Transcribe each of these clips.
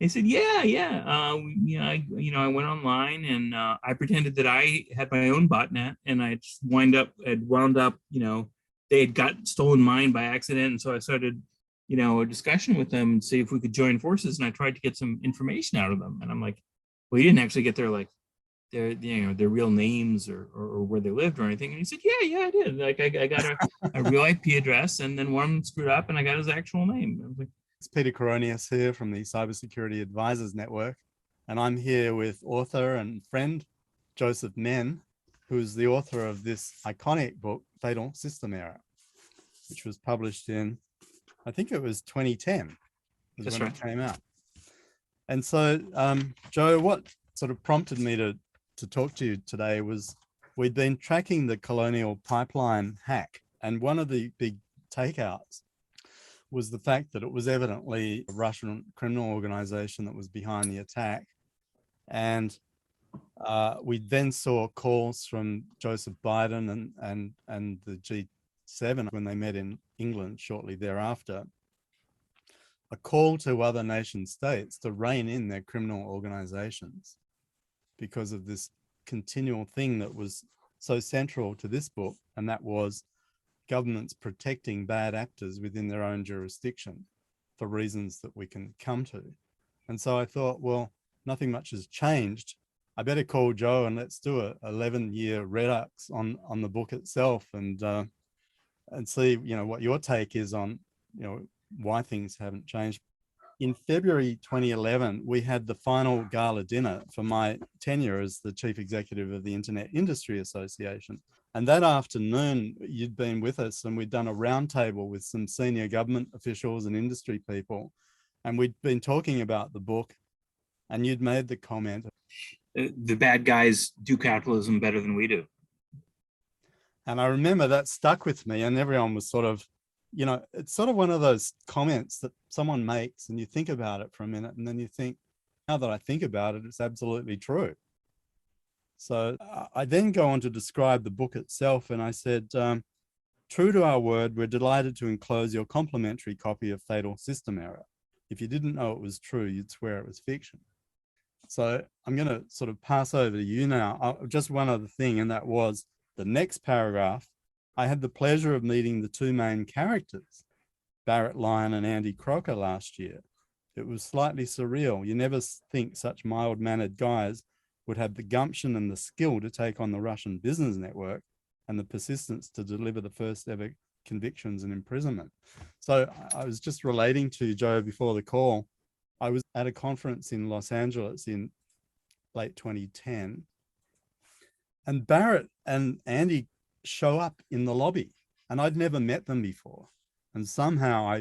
They said, yeah. I went online and I pretended that I had my own botnet, and I just wound up, they had got stolen mine by accident. And so I started, a discussion with them and see if we could join forces. And I tried to get some information out of them. And I'm like, well, you didn't actually get their real names or where they lived or anything. And he said, yeah, I did. Like I got a real IP address, and then one screwed up and I got his actual name. I was like, it's Peter Coroneos here from the Cybersecurity Advisors Network, and I'm here with author and friend Joesph Menn, who's the author of this iconic book, Fatal System Error, which was published in, I think it was 2010 is when it came out. And so, Joe, what sort of prompted me to talk to you today was we'd been tracking the Colonial pipeline hack, and one of the big takeouts was the fact that it was evidently a Russian criminal organization that was behind the attack. And we then saw calls from Joseph Biden and the G7 when they met in England shortly thereafter, a call to other nation states to rein in their criminal organizations because of this continual thing that was so central to this book, and that was governments protecting bad actors within their own jurisdiction for reasons that we can come to. And so I thought, well, nothing much has changed. I better call Joe and let's do a 11-year redux on the book itself and see, what your take is on, why things haven't changed. In February 2011, we had the final gala dinner for my tenure as the chief executive of the Internet Industry Association. And that afternoon, you'd been with us and we'd done a roundtable with some senior government officials and industry people. And we'd been talking about the book, and you'd made the comment, the bad guys do capitalism better than we do. And I remember that stuck with me, and everyone was sort of, it's sort of one of those comments that someone makes and you think about it for a minute, and then you think, now that I think about it, it's absolutely true. So I then go on to describe the book itself, and I said, true to our word, we're delighted to enclose your complimentary copy of Fatal System Error. If you didn't know it was true, you'd swear it was fiction. So I'm going to sort of pass over to you now. Just one other thing, and that was the next paragraph. I had the pleasure of meeting the two main characters, Barrett, Lyon, and Andy Crocker last year. It was slightly surreal. You never think such mild-mannered guys would have the gumption and the skill to take on the Russian business network and the persistence to deliver the first ever convictions and imprisonment. So I was just relating to Joe before the call. I was at a conference in Los Angeles in late 2010, and Barrett and Andy show up in the lobby, and I'd never met them before. And somehow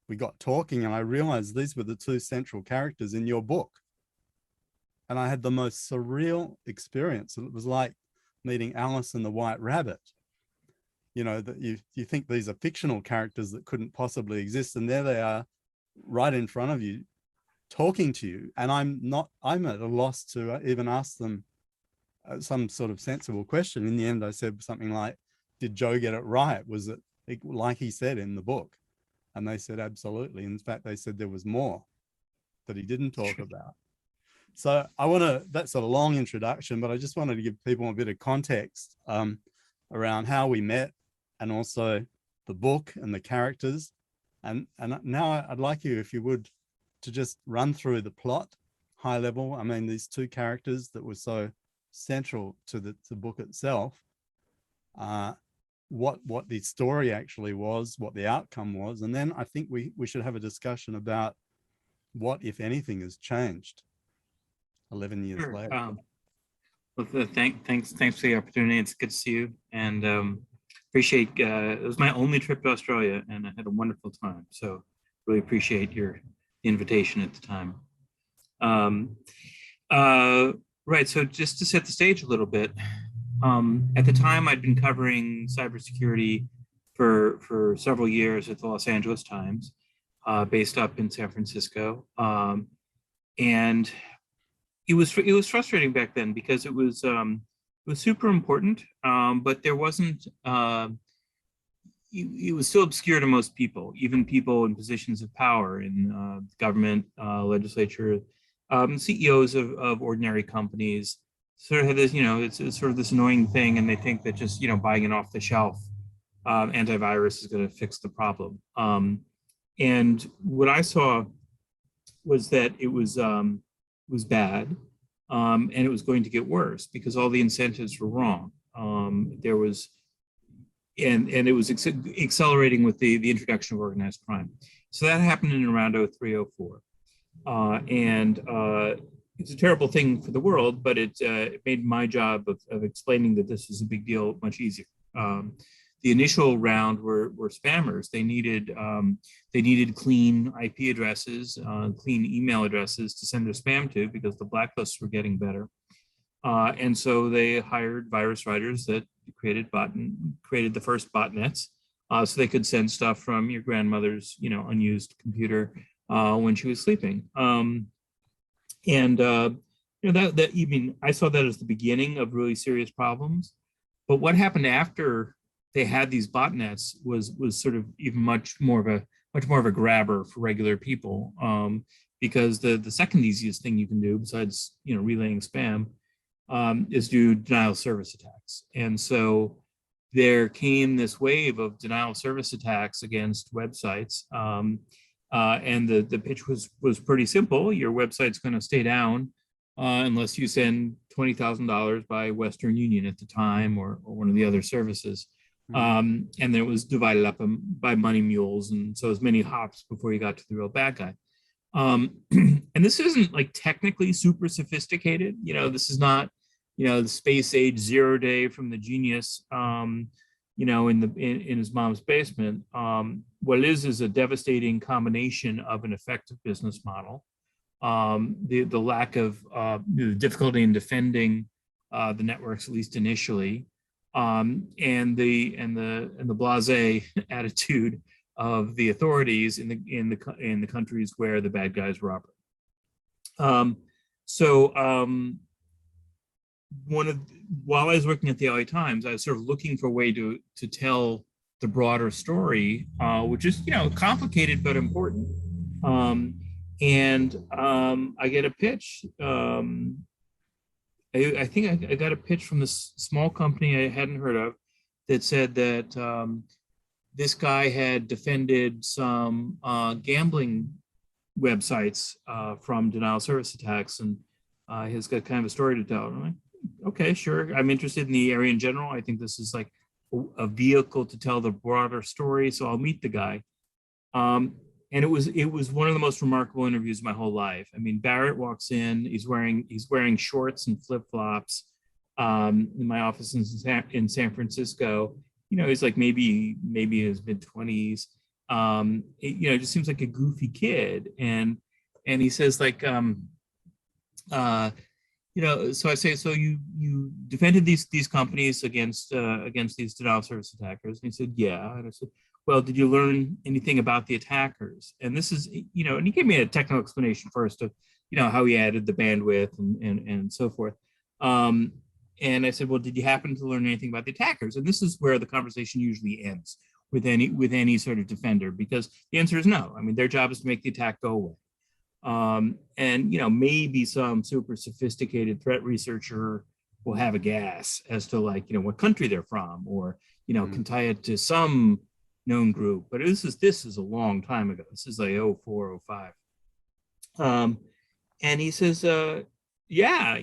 we got talking, and I realized these were the two central characters in your book. And I had the most surreal experience. It was like meeting Alice and the White Rabbit. That you think these are fictional characters that couldn't possibly exist, and there they are right in front of you talking to you. And I'm at a loss to even ask them some sort of sensible question. In the end, I said something like, did Joe get it right? Was it like he said in the book? And they said, absolutely. In fact, they said there was more that he didn't talk about. So that's a long introduction, but I just wanted to give people a bit of context around how we met, and also the book and the characters. And now I'd like you, if you would, to just run through the plot high level. I mean, these two characters that were so central to the book itself, what the story actually was, what the outcome was. And then I think we should have a discussion about what, if anything, has changed 11 years later. Well, thanks for the opportunity. It's good to see you, and appreciate. It was my only trip to Australia, and I had a wonderful time. So really appreciate your invitation at the time. Right. So just to set the stage a little bit, at the time I'd been covering cybersecurity for several years at the Los Angeles Times, based up in San Francisco, and it was frustrating back then because it was super important, but there wasn't it was still obscure to most people, even people in positions of power in government, legislature, CEOs of ordinary companies sort of have this, it's sort of this annoying thing, and they think that just, buying an off-the-shelf antivirus is going to fix the problem. And what I saw was that it was bad, and it was going to get worse because all the incentives were wrong. There was and it was accelerating with the introduction of organized crime. So that happened in around 03, 04. And it's a terrible thing for the world, but it made my job of explaining that this was a big deal much easier. The initial round were spammers. They needed clean IP addresses, clean email addresses to send their spam to, because the blacklists were getting better. And so they hired virus writers that created the first botnets, so they could send stuff from your grandmother's, unused computer when she was sleeping. That even I saw that as the beginning of really serious problems. But what happened after they had these botnets was sort of even much more of a grabber for regular people, because the second easiest thing you can do, besides relaying spam, is do denial of service attacks. And so there came this wave of denial of service attacks against websites. And the pitch was pretty simple. Your website's going to stay down unless you send $20,000 by Western Union at the time, or one of the other services. And then it was divided up by money mules. And so as many hops before you got to the real bad guy. And this isn't like technically super sophisticated. This is not, the space age 0 day from the genius, in his mom's basement. What it is a devastating combination of an effective business model, the lack of the difficulty in defending the networks, at least initially, and the blasé attitude of the authorities in the countries where the bad guys were operating. While I was working at the LA Times, I was sort of looking for a way to tell the broader story, which is complicated but important. I get a pitch. I think I got a pitch from this small company I hadn't heard of that said that this guy had defended some gambling websites from denial of service attacks, and he's got kind of a story to tell. I'm like, okay, sure. I'm interested in the area in general. I think this is like a vehicle to tell the broader story, so I'll meet the guy. And it was one of the most remarkable interviews of my whole life. I mean, Barrett walks in. He's wearing shorts and flip flops in my office in San Francisco. He's like maybe in his mid-20s. It just seems like a goofy kid. And he says like, so I say, so you defended these companies against these denial of service attackers? And he said, yeah. And I said, well, did you learn anything about the attackers? And this is, and he gave me a technical explanation first of, how he added the bandwidth and so forth. And I said, well, did you happen to learn anything about the attackers? And this is where the conversation usually ends with any sort of defender, because the answer is no. I mean, their job is to make the attack go away. And maybe some super sophisticated threat researcher will have a guess as to like, what country they're from, or, can tie it to some known group. But this is a long time ago. This is like 04, 05. And he says, yeah,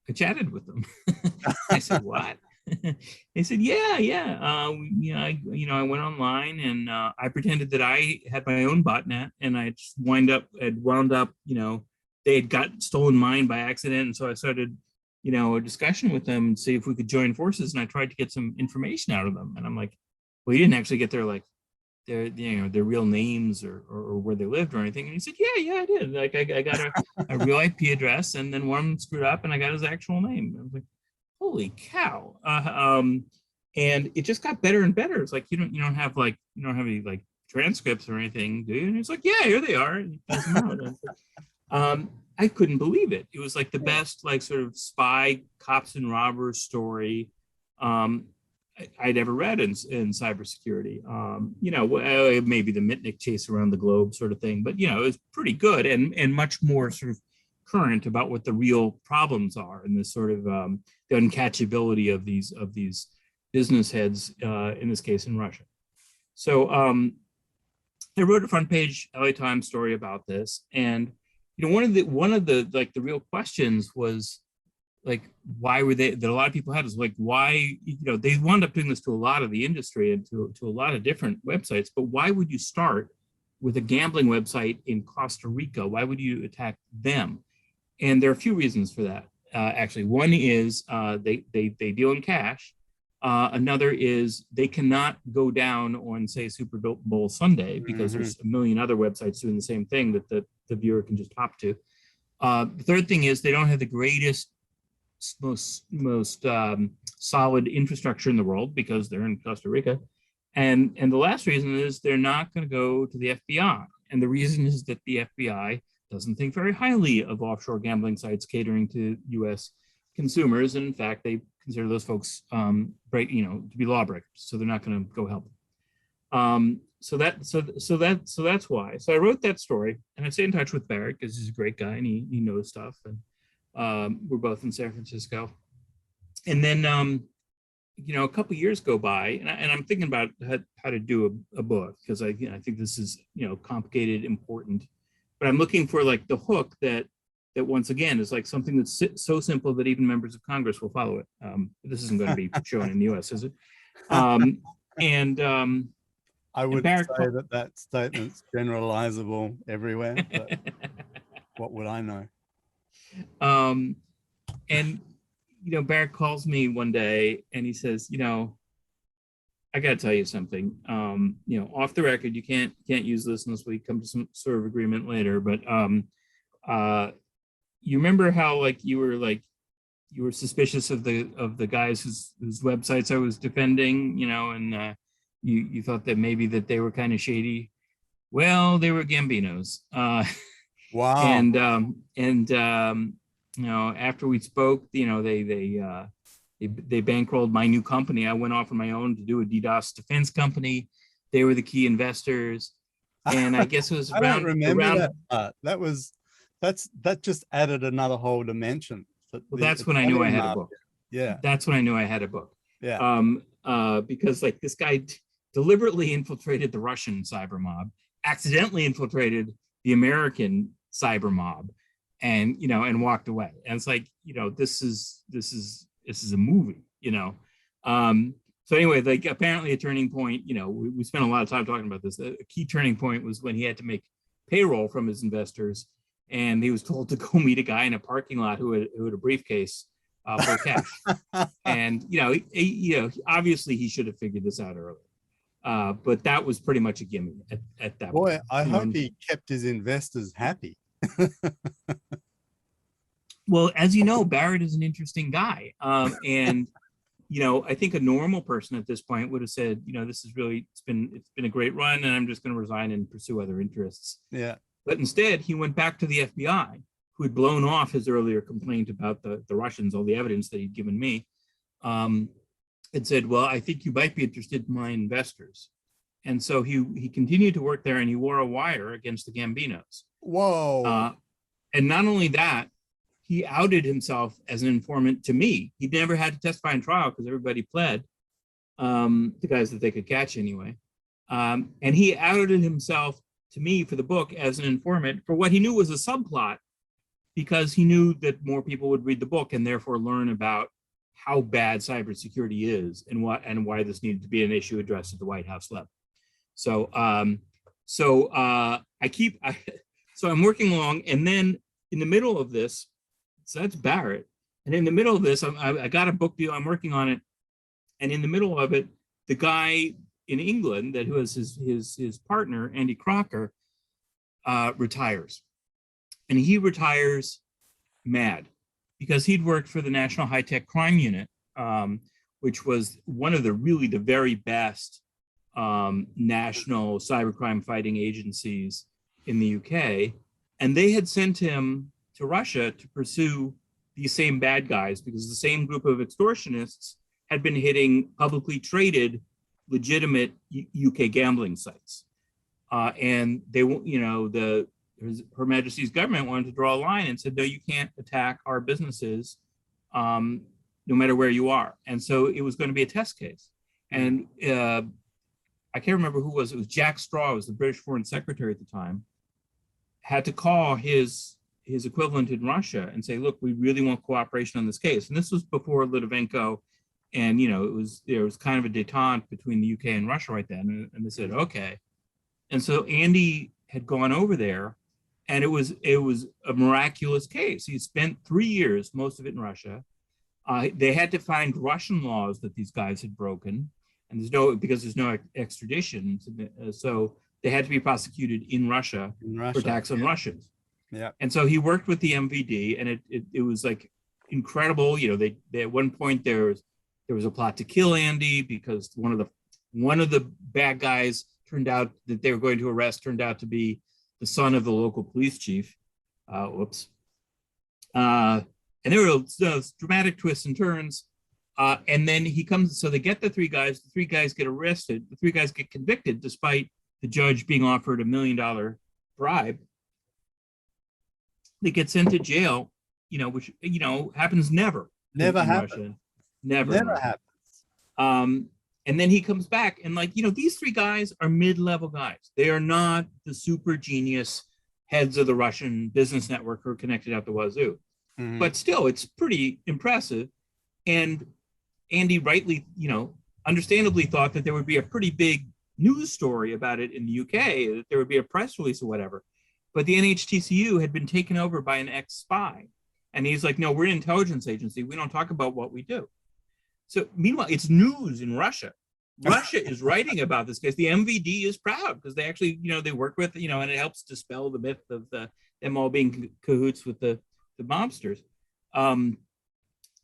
I chatted with them. I said, what? They said, yeah. I went online and I pretended that I had my own botnet, and I just wound up, they had got stolen mine by accident. And so I started, a discussion with them and see if we could join forces. And I tried to get some information out of them. And I'm like, well, you didn't actually get their their real names or where they lived or anything. And he said, yeah, I did. Like I got a real IP address, and then one screwed up and I got his actual name. I was like, holy cow. And it just got better and better. It's like, you don't have any like transcripts or anything, do you? And it's like, yeah, here they are. And I couldn't believe it. It was like the best, like sort of spy cops and robbers story. I'd ever read in cybersecurity. Maybe the Mitnick chase around the globe sort of thing, but it was pretty good and much more sort of current about what the real problems are and this sort of the uncatchability of these business heads, in this case in Russia. So I wrote a front page LA Times story about this, and one of the like the real questions was like, why were that a lot of people had is like, why, they wound up doing this to a lot of the industry and to a lot of different websites, but why would you start with a gambling website in Costa Rica? Why would you attack them? And there are a few reasons for that. Actually, one is they deal in cash. Another is they cannot go down on, say, Super Bowl Sunday because there's a million other websites doing the same thing that the viewer can just hop to. The third thing is they don't have the greatest, most solid infrastructure in the world because they're in Costa Rica. And the last reason is they're not going to go to the FBI. And the reason is that the FBI doesn't think very highly of offshore gambling sites catering to U.S. consumers. And in fact, they consider those folks to be lawbreakers. So they're not going to go help them. So that's why. So I wrote that story, and I stay in touch with Barrett because he's a great guy and he knows stuff. And we're both in San Francisco. And then a couple years go by, and I'm thinking about how to do a book because I think this is complicated, important, but I'm looking for like the hook that once again is like something that's so simple that even members of Congress will follow it. This isn't going to be shown in the U.S., is it? I would say that statement's generalizable everywhere, but what would I know? And Barrett calls me one day and he says, I got to tell you something. Off the record, you can't use this unless we come to some sort of agreement later. But you remember how you were suspicious of the guys whose websites I was defending, and you thought that maybe that they were kind of shady. Well, they were Gambinos. Wow. And after we spoke, they bankrolled my new company. I went off on my own to do a DDoS defense company. They were the key investors, and I guess it was around. I don't remember that. That just added another whole dimension. That's when I knew I had a book. Yeah, that's when I knew I had a book. Yeah. Because this guy deliberately infiltrated the Russian cyber mob, accidentally infiltrated the American cyber mob, and walked away. And it's like, this is a movie, So anyway, apparently a turning point, we spent a lot of time talking about this. A key turning point was when he had to make payroll from his investors, and he was told to go meet a guy in a parking lot who had a briefcase full of cash. And obviously he should have figured this out earlier. But that was pretty much a gimme at that point. Boy, I hope he kept his investors happy. Well, as you know, Barrett is an interesting guy. And I think a normal person at this point would have said, this is really, it's been a great run, and I'm just going to resign and pursue other interests. Yeah. But instead, he went back to the FBI, who had blown off his earlier complaint about the Russians, all the evidence that he'd given me, and said, well, I think you might be interested in my investors. And so he continued to work there, and he wore a wire against the Gambinos. Whoa. And not only that, he outed himself as an informant to me. He'd never had to testify in trial because everybody pled, the guys that they could catch anyway. And he outed himself to me for the book as an informant for what he knew was a subplot, because he knew that more people would read the book and therefore learn about how bad cybersecurity is and why this needed to be an issue addressed at the White House level. So I'm working along, and then in the middle of this, so that's Barrett. And in the middle of this, I got a book deal, I'm working on it. And in the middle of it, the guy in England who was his partner, Andy Crocker, retires. And he retires mad because he'd worked for the National High-Tech Crime Unit, which was one of the very best national cybercrime fighting agencies in the UK. And they had sent him to Russia to pursue these same bad guys because the same group of extortionists had been hitting publicly traded, legitimate UK gambling sites. And they, Her Majesty's government wanted to draw a line and said, no, you can't attack our businesses, no matter where you are. And so it was going to be a test case. And I can't remember who it was. It was Jack Straw, who was the British Foreign Secretary at the time, had to call his equivalent in Russia and say, look, we really want cooperation on this case. And this was before Litvinenko. And, there was kind of a detente between the UK and Russia right then. And they said, okay. And so Andy had gone over there, and it was a miraculous case. He spent 3 years, most of it in Russia. They had to find Russian laws that these guys had broken, and because there's no extradition, so they had to be prosecuted in Russia for attacks on Russians. Yeah. And so he worked with the MVD, and it was like incredible. They at one point there was a plot to kill Andy because one of the bad guys turned out that they were going to arrest turned out to be the son of the local police chief. And there were those dramatic twists and turns. And then he comes, so they get the three guys get arrested, the three guys get convicted despite the judge being offered $1 million bribe. They get sent to jail, which, happens never. Never happens. Russia. Never happens. And then he comes back and these three guys are mid-level guys. They are not the super genius heads of the Russian business network who are connected out the wazoo. Mm-hmm. But still, it's pretty impressive. And Andy rightly, understandably thought that there would be a pretty big news story about it in the UK, that there would be a press release or whatever. But the NHTCU had been taken over by an ex-spy. And he's like, no, we're an intelligence agency. We don't talk about what we do. So meanwhile, it's news in Russia. Russia is writing about this case. The MVD is proud because they actually, they work with, and it helps dispel the myth of them all being cahoots with the mobsters. And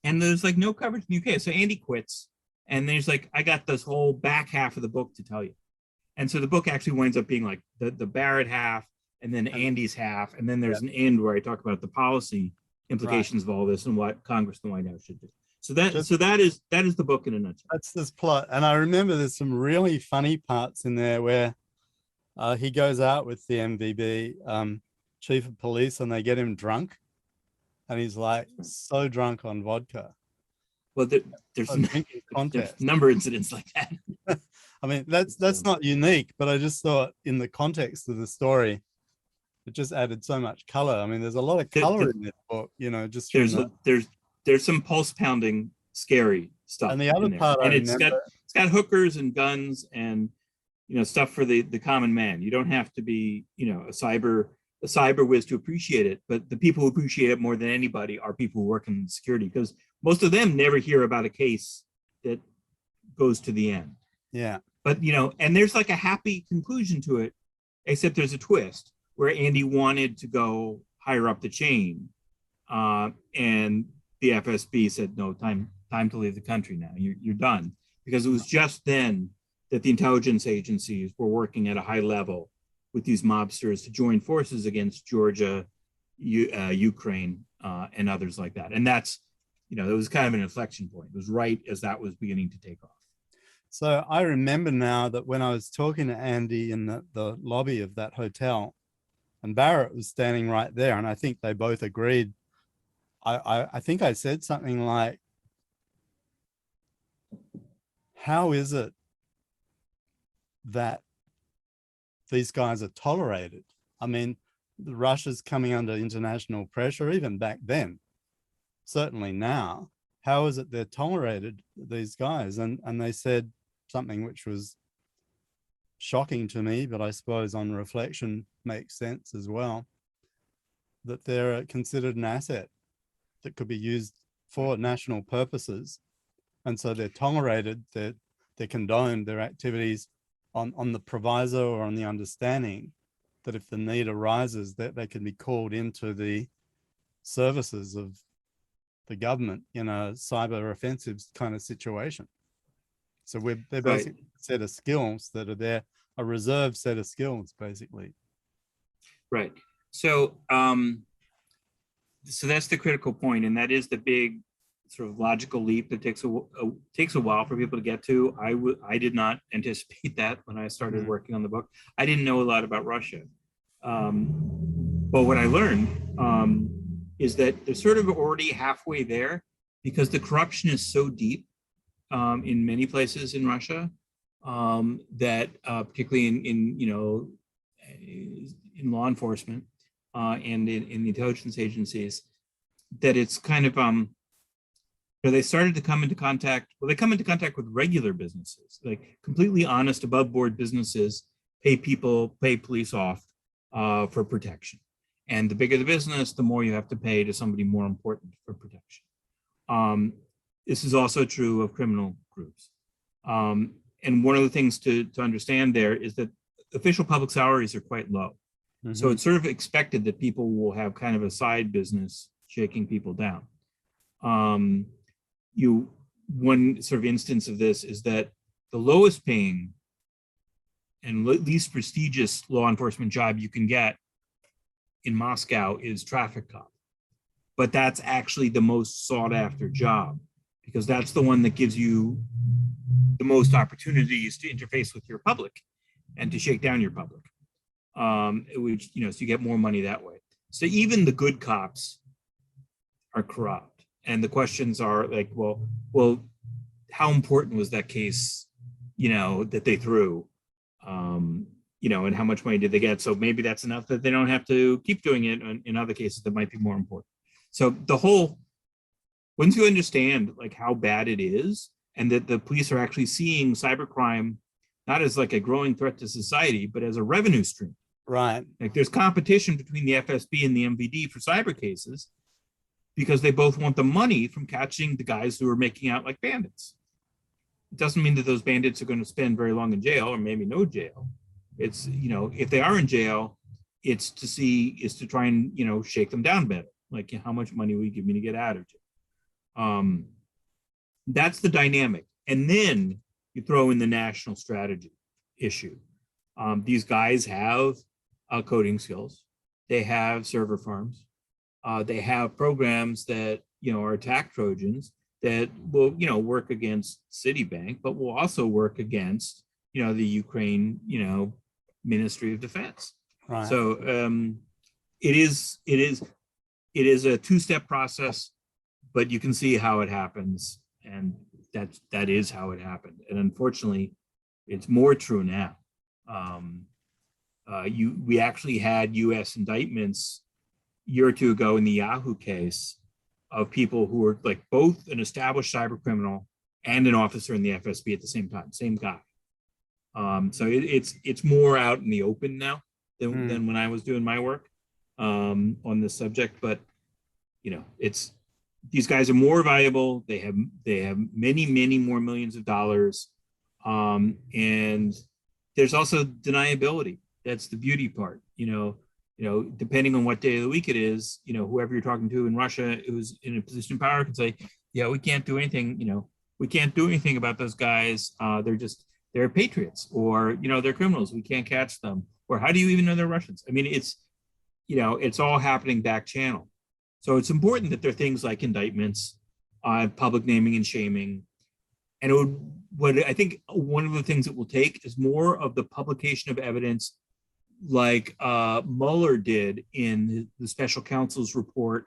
there's no coverage in the UK. So Andy quits. And then he's like, I got this whole back half of the book to tell you. And so the book actually winds up being like the Barrett half and then Andy's half. And then there's an end where I talk about the policy implications of all this and what Congress and the White House should do. So that is the book in a nutshell. That's this plot. And I remember there's some really funny parts in there where he goes out with the MVB chief of police and they get him drunk. And he's so drunk on vodka. Well, there's a number of incidents like that. I mean, that's not unique, but I just thought in the context of the story, it just added so much color. I mean, there's a lot of color in this book, just there's some pulse pounding, scary stuff. And the other part, it's got hookers and guns and stuff for the common man. You don't have to be a cyber whiz to appreciate it, but the people who appreciate it more than anybody are people who work in security, because most of them never hear about a case that goes to the end. Yeah. But and there's a happy conclusion to it, except there's a twist where Andy wanted to go higher up the chain, and the FSB said, no, time to leave the country now. You're done, because it was just then that the intelligence agencies were working at a high level with these mobsters to join forces against Georgia, Ukraine, and others like that. And that's, it was kind of an inflection point. It was right as that was beginning to take off. So I remember now that when I was talking to Andy in the lobby of that hotel, and Barrett was standing right there, and I think they both agreed. I think I said something like, how is it that these guys are tolerated? I mean, Russia's coming under international pressure, even back then, certainly now. How is it they're tolerated, these guys? And they said something which was shocking to me, but I suppose on reflection makes sense as well, that they're considered an asset that could be used for national purposes. And so they're tolerated, they're condoned, their activities on the proviso or on the understanding that if the need arises, that they can be called into the services of the government in a cyber offensives kind of situation. So they're basically a set of skills that are there, a reserved set of skills, basically. Right. So, so that's the critical point, and that is the big sort of logical leap that takes a while for people to get to. I did not anticipate that when I started working on the book. I didn't know a lot about Russia, but what I learned is that they're sort of already halfway there because the corruption is so deep in many places in Russia that particularly in law enforcement and in the intelligence agencies, that it's kind of they started to come into contact. Well, they come into contact with regular businesses, like completely honest, above board businesses, pay police off for protection. And the bigger the business, the more you have to pay to somebody more important for protection. This is also true of criminal groups. And one of the things to understand there is that official public salaries are quite low. So it's sort of expected that people will have kind of a side business shaking people down. One sort of instance of this is that the lowest paying and least prestigious law enforcement job you can get in Moscow is traffic cop. But that's actually the most sought after job because that's the one that gives you the most opportunities to interface with your public and to shake down your public. Which, so you get more money that way. So even the good cops are corrupt. And the questions are like, well, how important was that case, that they threw, and how much money did they get? So maybe that's enough that they don't have to keep doing it in other cases that might be more important. So once you understand like how bad it is and that the police are actually seeing cybercrime not as like a growing threat to society, but as a revenue stream. Right. Like there's competition between the FSB and the MVD for cyber cases because they both want the money from catching the guys who are making out like bandits. It doesn't mean that those bandits are going to spend very long in jail or maybe no jail. It's, if they are in jail, it's to try and, shake them down better. Like how much money will you give me to get out of jail? That's the dynamic. And then you throw in the national strategy issue. These guys have coding skills. They have server farms. They have programs that, are attack Trojans that will, work against Citibank, but will also work against, the Ukraine, Ministry of Defense. Right. So it is a two-step process, but you can see how it happens, and that is how it happened. And unfortunately, it's more true now. We actually had U.S. indictments a year or two ago in the Yahoo case of people who were like both an established cyber criminal and an officer in the FSB at the same time, same guy. So it's more out in the open now than when I was doing my work on this subject. But these guys are more valuable. They have many more millions of dollars, and there's also deniability. That's the beauty part. Depending on what day of the week it is, whoever you're talking to in Russia who's in a position of power can say, yeah, we can't do anything. We can't do anything about those guys. They're patriots, or they're criminals. We can't catch them. Or how do you even know they're Russians? I mean, it's all happening back channel. So it's important that there are things like indictments, public naming and shaming. And what I think one of the things it will take is more of the publication of evidence like Mueller did in the special counsel's report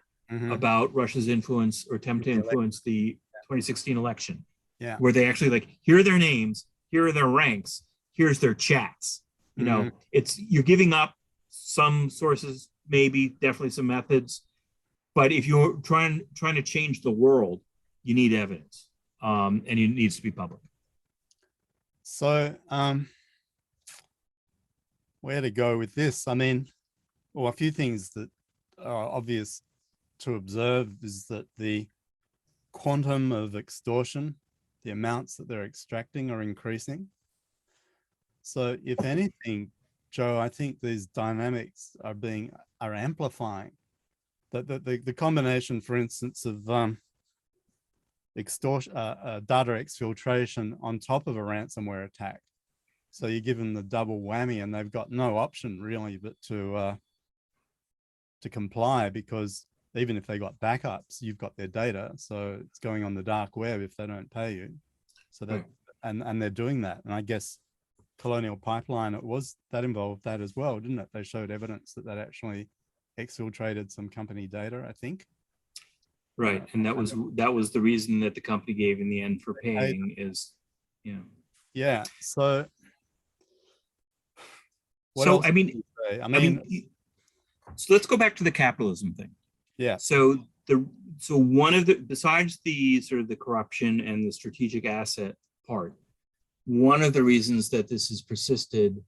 about Russia's influence or attempt to influence the 2016 election. Yeah. Where they actually like, here are their names, here are their ranks, here's their chats. You're giving up some sources, maybe, definitely some methods. But if you're trying to change the world, you need evidence, and it needs to be public. So, where to go with this? I mean, well, a few things that are obvious to observe is that the quantum of extortion, the amounts that they're extracting, are increasing. So, if anything, Joe, I think these dynamics are amplifying. The combination, for instance, of extortion, data exfiltration on top of a ransomware attack. So you give them the double whammy, and they've got no option really but to comply, because even if they got backups, you've got their data, so it's going on the dark web if they don't pay you. So that, and they're doing that. And I guess Colonial Pipeline, that involved that as well, didn't it? They showed evidence that actually exfiltrated some company data, I think. Right, and that was the reason that the company gave in the end for paying is, Yeah. So what so else I mean, so let's go back to the capitalism thing. Yeah. So one of the, besides the sort of the corruption and the strategic asset part, one of the reasons that this has persisted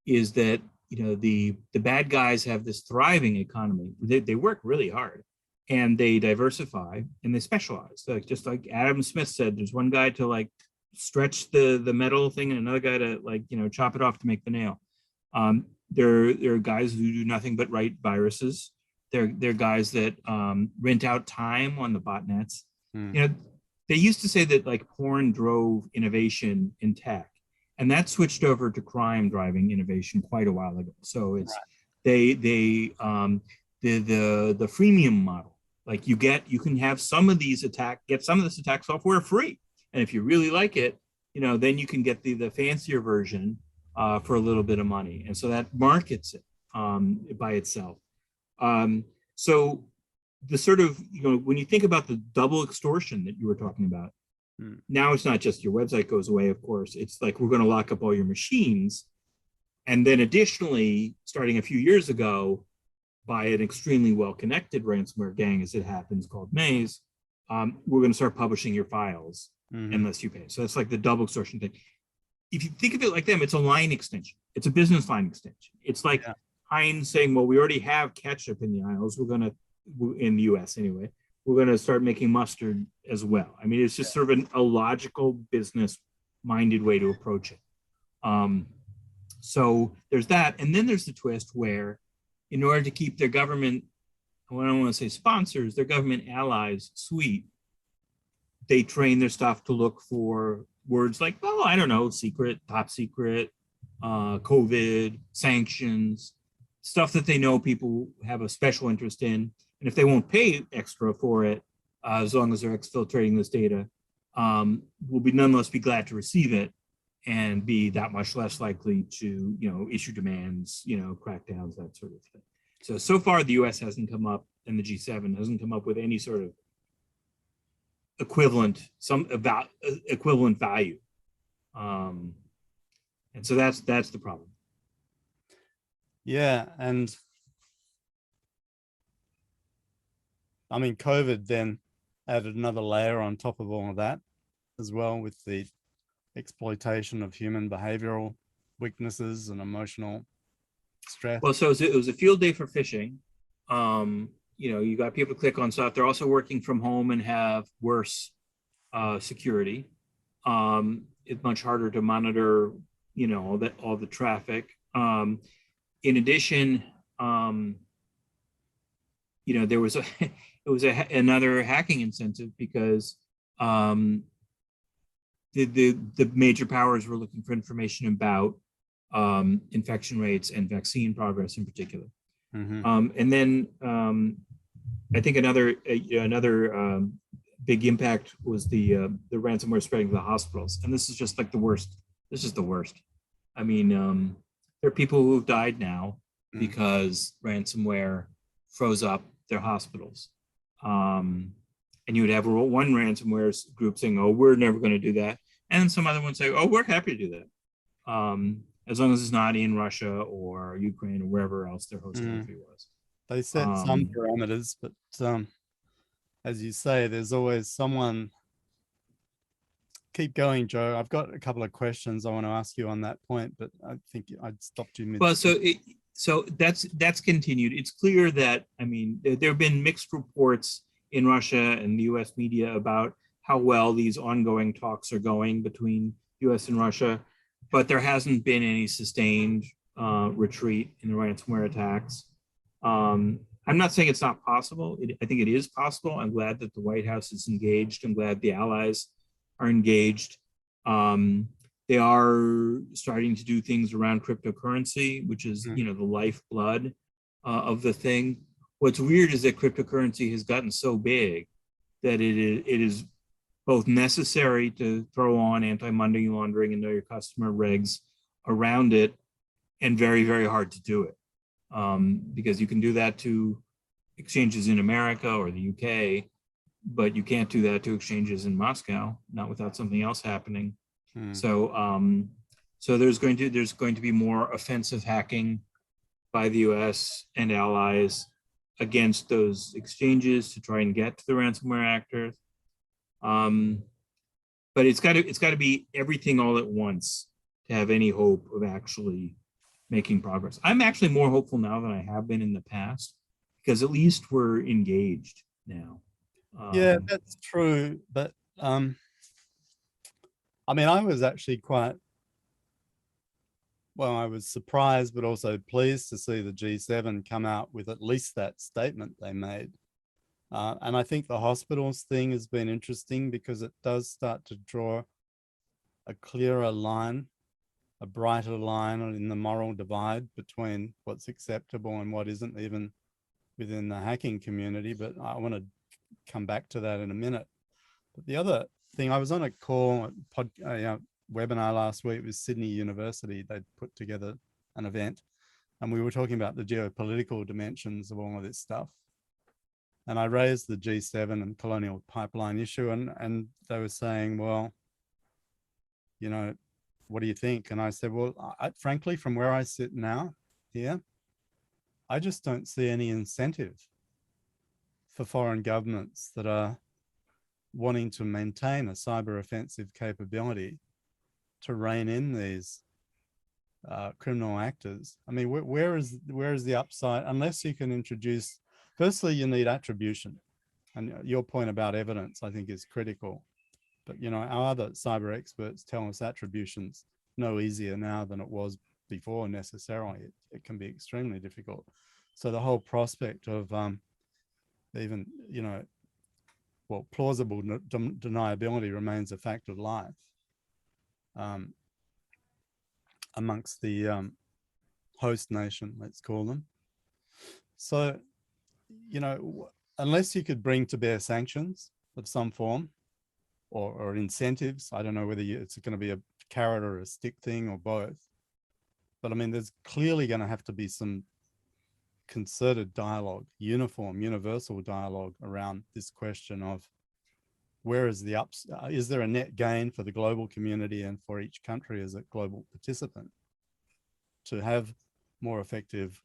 is that the bad guys have this thriving economy. They work really hard, and they diversify and they specialize. Like just like Adam Smith said, there's one guy to like stretch the metal thing and another guy to chop it off to make the nail. There are guys who do nothing but write viruses. They're guys that rent out time on the botnets. They used to say that like porn drove innovation in tech, and that switched over to crime driving innovation quite a while ago. So it's the freemium model. Like you can have some of these get some of this attack software free, and if you really like it, then you can get the fancier version for a little bit of money, and so that markets it by itself. So the sort of, when you think about the double extortion that you were talking about, now it's not just your website goes away, of course. It's like, we're going to lock up all your machines. And then additionally, starting a few years ago, by an extremely well-connected ransomware gang, as it happens, called Maze, we're going to start publishing your files unless you pay. So that's like the double extortion thing. If you think of it like them, it's a line extension. It's a business line extension. It's like Heinz saying, well, we already have ketchup in the aisles. We're going to, in the US anyway, we're going to start making mustard as well. I mean, it's just sort of a logical business-minded way to approach it. So there's that. And then there's the twist where, in order to keep their government, I don't want to say sponsors, their government allies sweet, they train their stuff to look for words like, oh, I don't know, secret, top secret, COVID, sanctions, stuff that they know people have a special interest in. And if they won't pay extra for it, as long as they're exfiltrating this data, will be nonetheless be glad to receive it and be that much less likely to, issue demands, crackdowns, that sort of thing. So far, the US hasn't come up, and the G7 hasn't come up with any sort of equivalent value. And so that's the problem. Yeah, and I mean, COVID then added another layer on top of all of that as well, with the exploitation of human behavioral weaknesses and emotional stress. Well, so it was a field day for phishing. You got people click on stuff. They're also working from home and have worse security. It's much harder to monitor, all the traffic. In addition, there was another hacking incentive because the major powers were looking for information about infection rates and vaccine progress in particular. And then I think another big impact was the ransomware spreading to the hospitals. And this is just like the worst. This is the worst. I mean, there are people who have died now because ransomware froze up their hospitals. And you would have one ransomware group saying, oh, we're never going to do that. And some other one say, oh, we're happy to do that. As long as it's not in Russia or Ukraine or wherever else their host country was. They set some parameters, but as you say, there's always someone. Keep going, Joe. I've got a couple of questions I want to ask you on that point, but I think I'd stopped you mid. Well, so that's continued. It's clear that, I mean, there have been mixed reports in Russia and the US media about how well these ongoing talks are going between US and Russia, but there hasn't been any sustained retreat in the ransomware attacks. I'm not saying it's not possible. I think it is possible. I'm glad that the White House is engaged. I'm glad the allies are engaged. They are starting to do things around cryptocurrency, which is, the lifeblood of the thing. what's weird is that cryptocurrency has gotten so big that it is both necessary to throw on anti-money laundering and know your customer regs around it, and very, very hard to do it. Because you can do that to exchanges in America or the UK, but you can't do that to exchanges in Moscow, not without something else happening. So there's going to be more offensive hacking by the US and allies against those exchanges to try and get to the ransomware actors. But it's got to be everything all at once to have any hope of actually making progress. I'm actually more hopeful now than I have been in the past, because at least we're engaged now. Yeah, that's true. But I mean, I was actually I was surprised, but also pleased to see the G7 come out with at least that statement they made. And I think the hospitals thing has been interesting because it does start to draw a clearer line, a brighter line in the moral divide between what's acceptable and what isn't, even within the hacking community. But I want to come back to that in a minute. But the other thing, I was on a call, webinar last week with Sydney University. They put together an event and we were talking about the geopolitical dimensions of all of this stuff. And I raised the G7 and colonial pipeline issue, and they were saying, well, you know, what do you think? And I said, well, frankly, from where I sit now here, I just don't see any incentive for foreign governments that are wanting to maintain a cyber offensive capability to rein in these criminal actors. I mean, where is the upside? Unless you can introduce, firstly, you need attribution. And your point about evidence, I think, is critical. But, you know, our other cyber experts tell us attribution's no easier now than it was before necessarily. It can be extremely difficult. So the whole prospect of even, you know, well, plausible deniability remains a fact of life amongst the host nation, let's call them. So, you know, unless you could bring to bear sanctions of some form or incentives, I don't know whether it's going to be a carrot or a stick thing or both. But I mean, there's clearly going to have to be some concerted dialogue, uniform, universal dialogue around this question of where is the is there a net gain for the global community and for each country as a global participant to have more effective,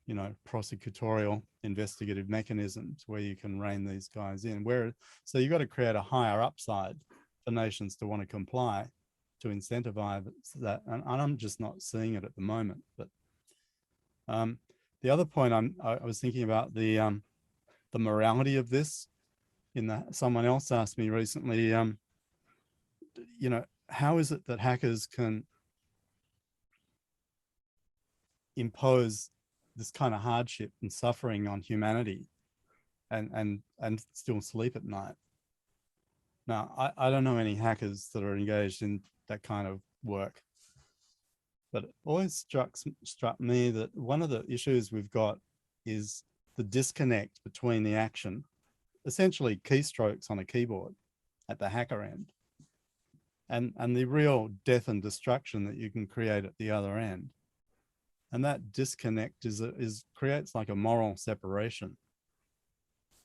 you know, prosecutorial investigative mechanisms where you can rein these guys in. So you've got to create a higher upside for nations to want to comply, to incentivize that. And I'm just not seeing it at the moment. But the other point I was thinking about the morality of this. Someone else asked me recently, you know, how is it that hackers can impose this kind of hardship and suffering on humanity and still sleep at night? Now, I don't know any hackers that are engaged in that kind of work, but it always struck me that one of the issues we've got is the disconnect between the action, essentially keystrokes on a keyboard at the hacker end, and the real death and destruction that you can create at the other end. And that disconnect creates like a moral separation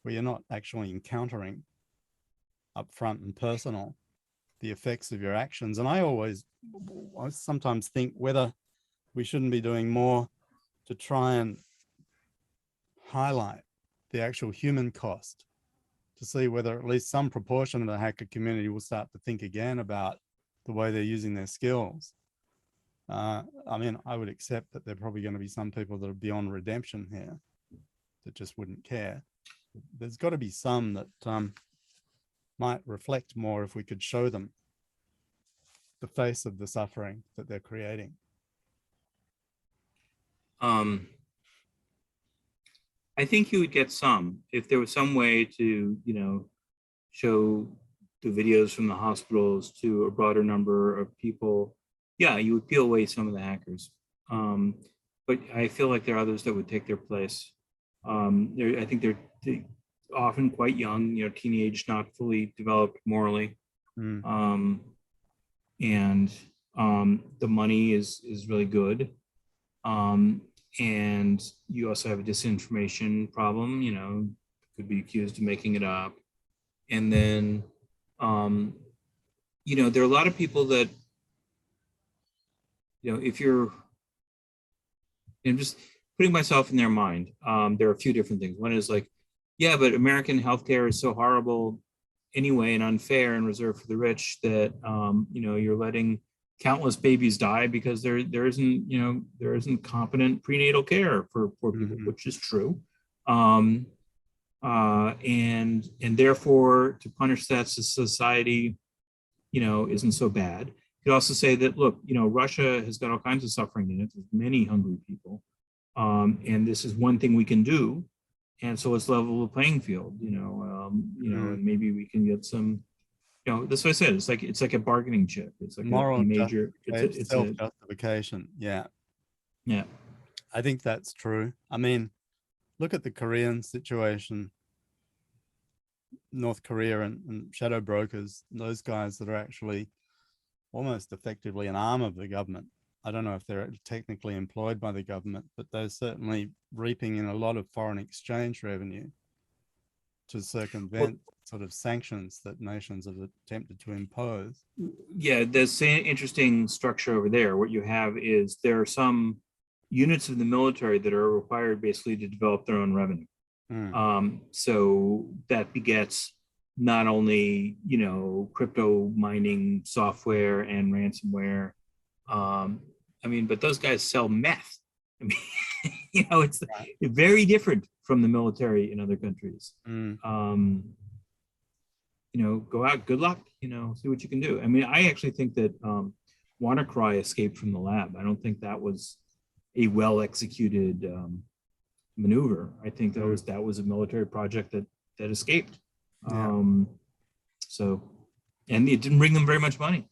where you're not actually encountering upfront and personal the effects of your actions. And I sometimes think whether we shouldn't be doing more to try and highlight the actual human cost, to see whether at least some proportion of the hacker community will start to think again about the way they're using their skills. I mean, I would accept that there are probably going to be some people that are beyond redemption here that just wouldn't care. There's got to be some that might reflect more if we could show them the face of the suffering that they're creating. I think you would get some if there was some way to, you know, show the videos from the hospitals to a broader number of people. Yeah, you would peel away some of the hackers. But I feel like there are others that would take their place. I think they're often quite young, teenage, not fully developed morally. Mm. And the money is really good. Um, and you also have a disinformation problem, could be accused of making it up. And then, there are a lot of people that, if you're, just putting myself in their mind, there are a few different things. One is like, yeah, but American healthcare is so horrible anyway and unfair and reserved for the rich that, you're letting countless babies die because there isn't competent prenatal care for poor people, Mm-hmm. which is true. And therefore to punish that society, isn't so bad. You could also say that, look, Russia has got all kinds of suffering in it. There's many hungry people. And this is one thing we can do. And so let's level the playing field, and maybe we can get some, that's what I said. It's like a bargaining chip. It's like a Moral major, it's a, self-justification. Yeah, yeah. I think that's true. I mean, look at the Korean situation, North Korea and shadow brokers, those guys that are actually almost effectively an arm of the government. I don't know if they're technically employed by the government, but they're certainly reaping in a lot of foreign exchange revenue to Well, circumvent sort of sanctions that nations have attempted to impose. yeah, there's an interesting structure over there. What you have is there are some units of the military that are required basically to develop their own revenue. Mm. So that begets not only, crypto mining software and ransomware. But those guys sell meth. I mean, it's very different from the military in other countries. Mm. Go out, good luck, see what you can do. I mean, I actually think that WannaCry escaped from the lab. I don't think that was a well executed maneuver. I think that was a military project that escaped. Yeah. So, and it didn't bring them very much money.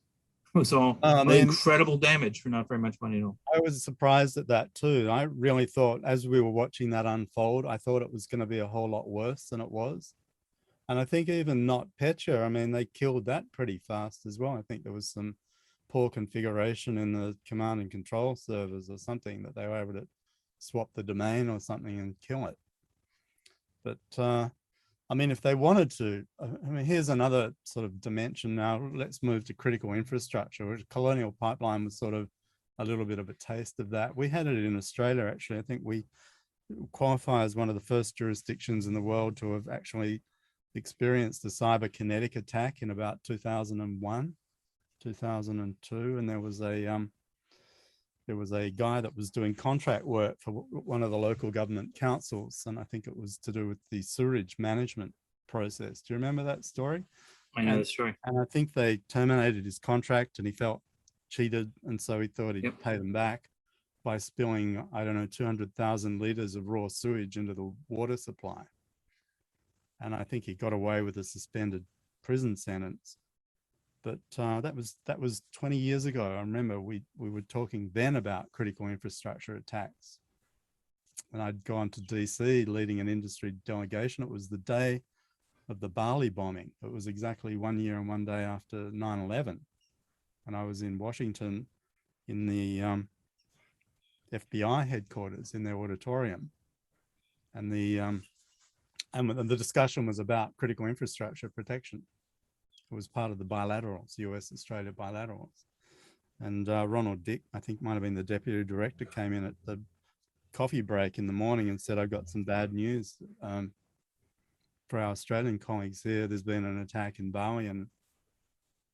It was all incredible damage for not very much money at all. I was surprised at that too. I really thought, as we were watching that unfold, I thought it was going to be a whole lot worse than it was. And I think even not Petya, I mean, they killed that pretty fast as well. I think there was some poor configuration in the command and control servers or something that they were able to swap the domain or something and kill it. But I mean, if they wanted to, I mean, here's another sort of dimension now. Let's move to critical infrastructure, which Colonial Pipeline was sort of a little bit of a taste of that. We had it in Australia, actually. I think we qualify as one of the first jurisdictions in the world to have actually experienced a cyberkinetic attack in about 2001, 2002. And there was a guy that was doing contract work for one of the local government councils, and I think it was to do with the sewerage management process. Do you remember that story? I know the story. And I think they terminated his contract and he felt cheated, and so he thought he'd pay them back by spilling, I don't know, 200,000 liters of raw sewage into the water supply. And I think he got away with a suspended prison sentence. But that was 20 years ago. I remember we were talking then about critical infrastructure attacks. And I'd gone to DC leading an industry delegation. It was the day of the Bali bombing. It was exactly 1 year and 1 day after 9/11. And I was in Washington in the FBI headquarters in their auditorium. And the discussion was about critical infrastructure protection. It was part of the bilaterals, US-Australia bilaterals. And Ronald Dick, I think might have been the deputy director, came in at the coffee break in the morning and said, I've got some bad news for our Australian colleagues here. There's been an attack in Bali and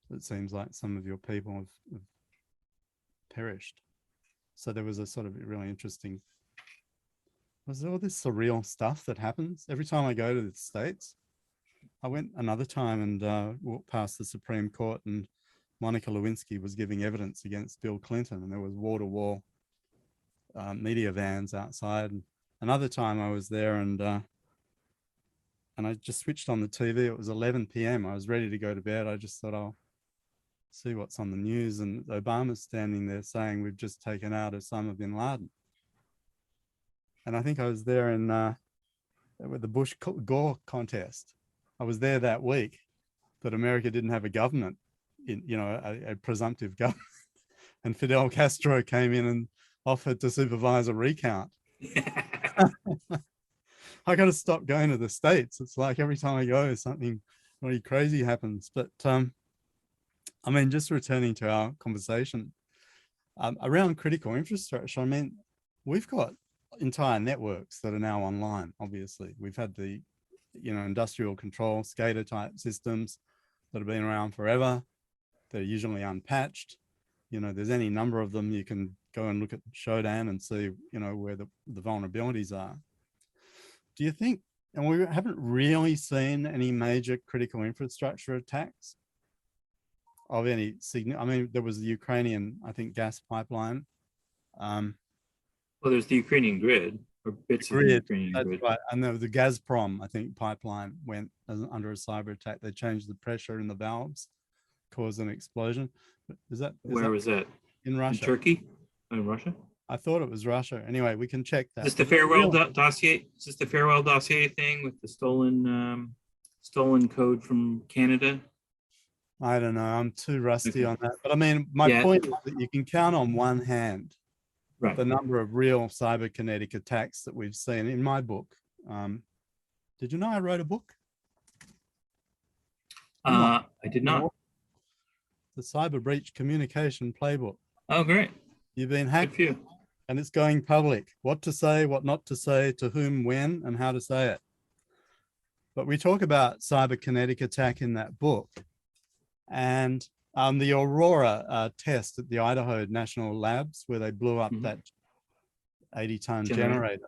it seems like some of your people have perished. So there was a sort of really interesting, was there all this surreal stuff that happens every time I go to the States? I went another time and walked past the Supreme Court and Monica Lewinsky was giving evidence against Bill Clinton and there was wall-to-wall media vans outside. And another time I was there and I just switched on the TV. It was 11 p.m. I was ready to go to bed. I just thought, I'll see what's on the news. And Obama's standing there saying, we've just taken out Osama bin Laden. And I think I was there in with the Bush Gore contest. I was there that week that America didn't have a government, a presumptive government, and Fidel Castro came in and offered to supervise a recount. I got to stop going to the States. It's like every time I go, something really crazy happens. But I mean, just returning to our conversation around critical infrastructure, I mean, we've got entire networks that are now online. Obviously, we've had the industrial control SCADA type systems that have been around forever. They're usually unpatched. There's any number of them. You can go and look at Shodan and see where the vulnerabilities are. Do you think, and we haven't really seen any major critical infrastructure attacks of any significance? I mean, there was the Ukrainian, I think, gas pipeline. Well, there's the Ukrainian grid, or bits of the Ukrainian grid. That's right. And there was the Gazprom, I think, pipeline went under a cyber attack. They changed the pressure in the valves, caused an explosion. Where was that? In Russia. In Turkey? In Russia? I thought it was Russia. Anyway, we can check that. Is this the farewell dossier? Is this the farewell dossier thing with the stolen code from Canada? I don't know. I'm too rusty on that. But I mean, my point is that you can count on one hand the number of real cyberkinetic attacks that we've seen in my book. Did you know I wrote a book? I did not. The Cyber Breach Communication Playbook. Oh, great. You've been hacked and it's going public. What to say, what not to say, to whom, when, and how to say it. But we talk about cyberkinetic attack in that book. And the Aurora test at the Idaho National Labs, where they blew up that 80-ton generator.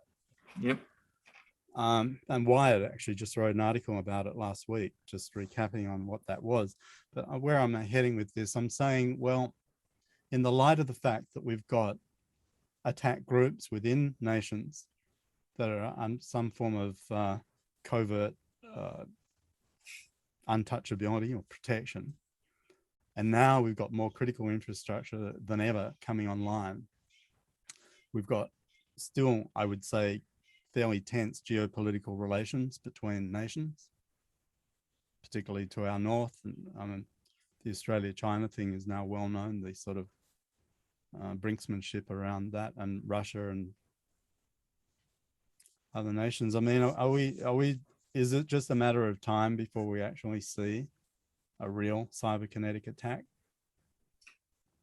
Yep. And Wired actually just wrote an article about it last week, just recapping on what that was. But where I'm heading with this, I'm saying, well, in the light of the fact that we've got attack groups within nations that are on some form of covert untouchability or protection, and now we've got more critical infrastructure than ever coming online. We've got still, I would say, fairly tense geopolitical relations between nations, particularly to our north. And the Australia-China thing is now well known, the sort of brinksmanship around that, and Russia and other nations. I mean, are we, is it just a matter of time before we actually see a real cyberkinetic attack?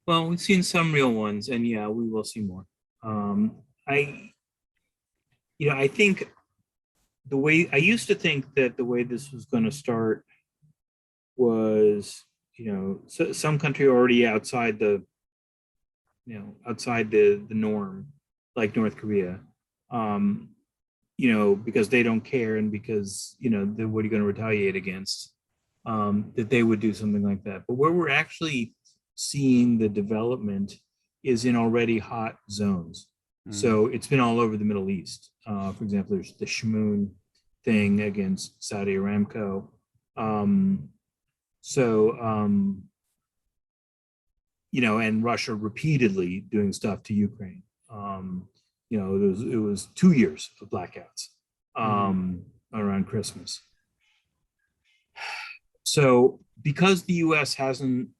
Well, we've seen some real ones, and yeah, we will see more. I think the way I used to think that the way this was going to start was, some country already outside the norm, like North Korea, because they don't care, and because, what are you going to retaliate against, that they would do something like that. But where we're actually seeing the development is in already hot zones. So it's been all over the Middle East. For example, there's the Shmoon thing against Saudi Aramco. And Russia repeatedly doing stuff to Ukraine. It was 2 years of blackouts around Christmas. So because the US hasn't,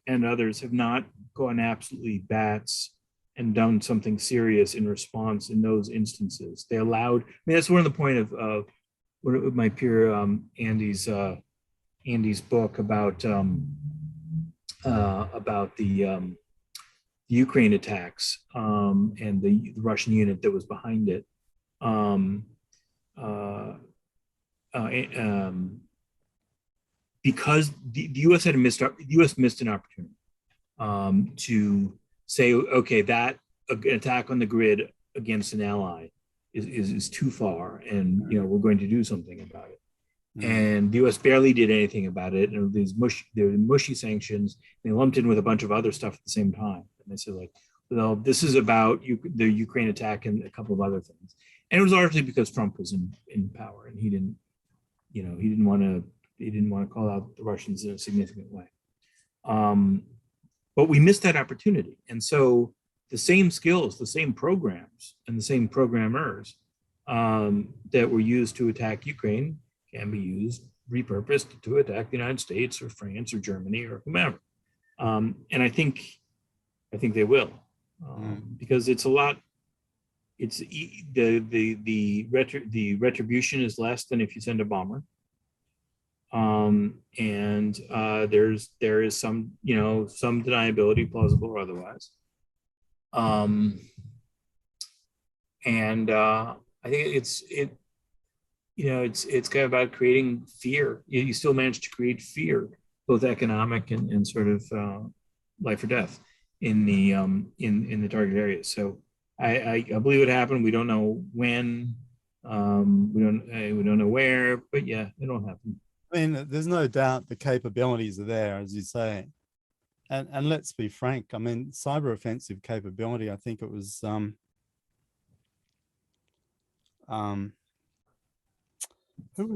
and others have not gone absolutely bats and done something serious in response in those instances, they allowed, that's one of the point of my peer Andy's book about the Ukraine attacks and the Russian unit that was behind it. Because the U.S. missed an opportunity to say, okay, that an attack on the grid against an ally is too far, and we're going to do something about it. And the U.S. barely did anything about it, and there were mushy sanctions. They lumped in with a bunch of other stuff at the same time, and they said, like, well, this is about the Ukraine attack and a couple of other things. And it was largely because Trump was in power, and he didn't want to call out the Russians in a significant way. But we missed that opportunity. And so the same skills, the same programs, and the same programmers that were used to attack Ukraine can be used, repurposed to attack the United States or France or Germany or whomever. And I think they will, because it's a lot. It's the retribution is less than if you send a bomber. And there is some, some deniability, plausible or otherwise. And I think it's kind of about creating fear. You still manage to create fear, both economic and sort of life or death in the target areas. So I believe it happened. We don't know when. We don't know where, but yeah, it'll happen. I mean, there's no doubt the capabilities are there, as you say. And let's be frank, I mean, cyber offensive capability, I think it was who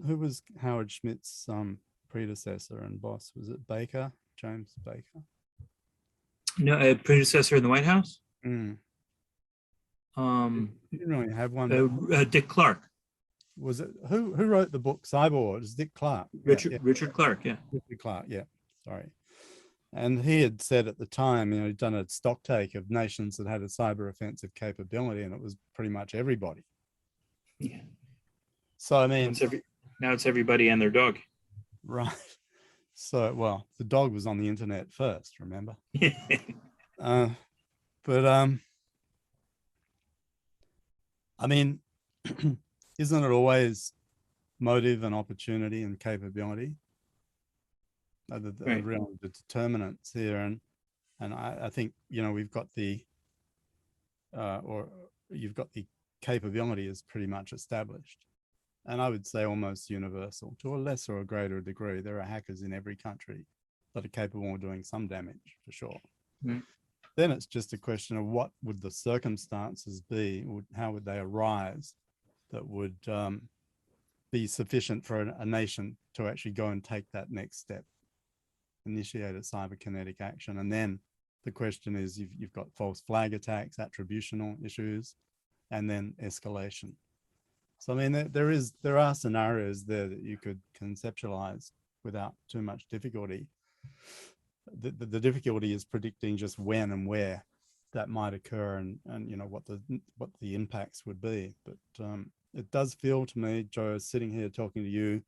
was Howard Schmidt's predecessor and boss? Was it Baker, James Baker? No, a predecessor in the White House? You didn't really have one. Dick Clark. Was it who wrote the book Cyborg? It was Dick Clark. Richard Clark, yeah. Richard Clark, yeah. Sorry. And he had said at the time, he'd done a stock take of nations that had a cyber offensive capability, and it was pretty much everybody. Yeah. So I mean, now it's everybody and their dog. Right. So well, the dog was on the internet first, remember? But I mean, isn't it always motive and opportunity and capability the real determinants here? And I think we've got the or you've got the capability is pretty much established, and I would say almost universal to a lesser or greater degree. There are hackers in every country that are capable of doing some damage for sure. Then it's just a question of what would the circumstances be, how would they arise that would be sufficient for a nation to actually go and take that next step, initiate a cyberkinetic action. And then the question is, you've got false flag attacks, attributional issues, and then escalation. So I mean, there are scenarios there that you could conceptualize without too much difficulty. The difficulty is predicting just when and where that might occur, and what the impacts would be. But it does feel to me, Joe, sitting here talking to you,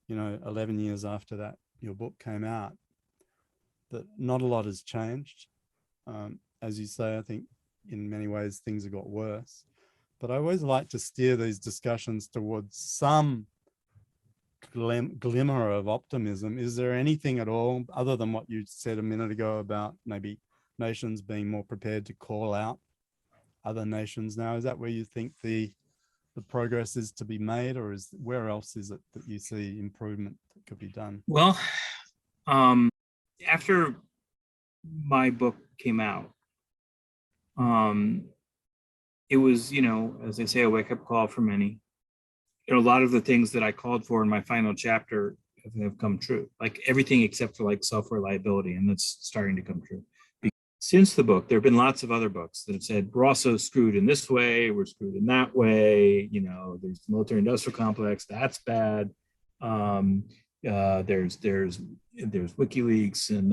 11 years after that your book came out, that not a lot has changed. As you say, I think in many ways things have got worse. But I always like to steer these discussions towards some glimmer of optimism. Is there anything at all other than what you said a minute ago about maybe nations being more prepared to call out other nations now? Is that where you think the progress is to be made, or where else is it that you see improvement that could be done? Well, after my book came out, it was, as they say, a wake-up call for many. A lot of the things that I called for in my final chapter have come true, like everything except for like software liability, and that's starting to come true. Since the book, there have been lots of other books that have said we're also screwed in this way, we're screwed in that way. There's the military-industrial complex, that's bad. There's WikiLeaks, and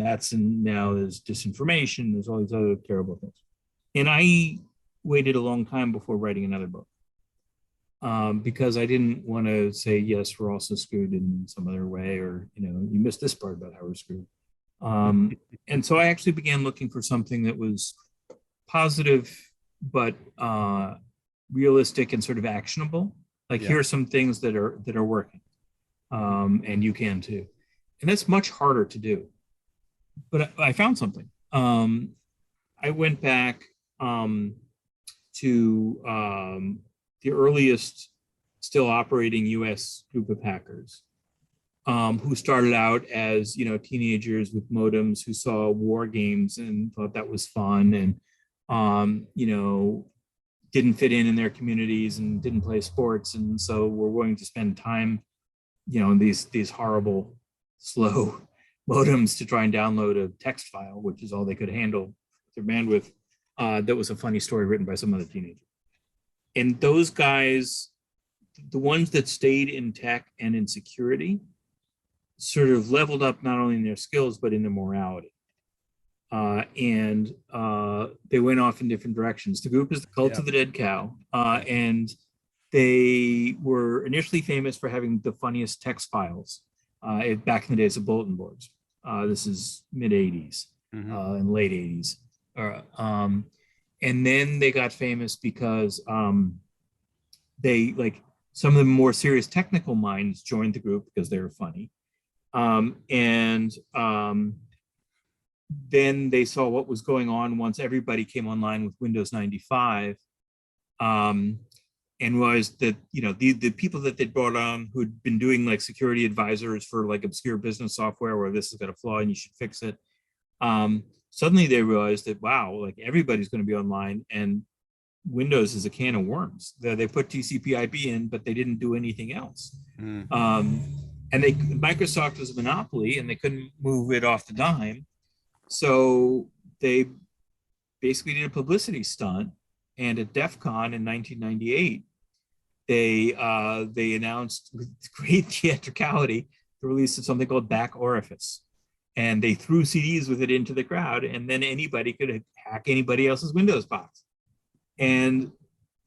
now there's disinformation. There's all these other terrible things. And I waited a long time before writing another book, because I didn't want to say, yes, we're also screwed in some other way, or, you missed this part about how we're screwed. And so I actually began looking for something that was positive, but realistic and sort of actionable. Like, here are some things that are working, and you can too. And that's much harder to do. But I found something. I went back to the earliest still operating US group of hackers, who started out as, teenagers with modems who saw war games and thought that was fun, and, didn't fit in their communities and didn't play sports. And so were willing to spend time, in these horrible, slow modems to try and download a text file, which is all they could handle with their bandwidth. That was a funny story written by some other teenager. And those guys, the ones that stayed in tech and in security, sort of leveled up not only in their skills, but in their morality. And they went off in different directions. The group is the Cult of the Dead Cow. And they were initially famous for having the funniest text files back in the days of bulletin boards. This is mid 80s and late 80s. And then they got famous because they, like, some of the more serious technical minds joined the group because they were funny. Then they saw what was going on once everybody came online with Windows 95, and realized that, you know, the people that they brought on who'd been doing like security advisors for like obscure business software where this has got a flaw and you should fix it. Suddenly they realized that, wow, like everybody's going to be online and Windows is a can of worms. They put TCP/IP in, but they didn't do anything else. And Microsoft was a monopoly and they couldn't move it off the dime. So they basically did a publicity stunt. And at DEF CON in 1998, they announced with great theatricality the release of something called Back Orifice. And they threw CDs with it into the crowd, and then anybody could hack anybody else's Windows box. And,